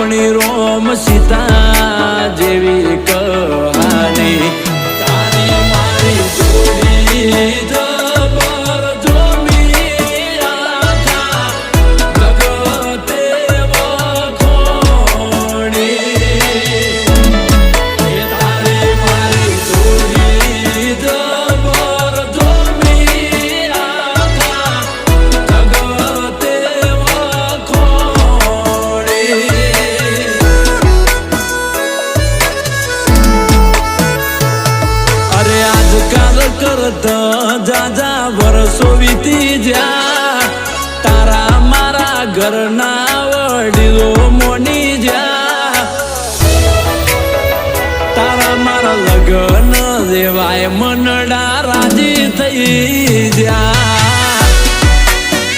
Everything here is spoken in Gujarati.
રાવણી રોમ સીતા જેવી કહાની તારી મારી જોડી જબર જોમી આખા જગતે વખોણી તારી મારી જોડી જબર જોમી આખા જગતે કરતા જાજા વર્ષો વીતી જા તારા મારા ઘરના વડીલો મોની જા તારા મારા લગ્ન દેવાય મનડા રાજી થઈ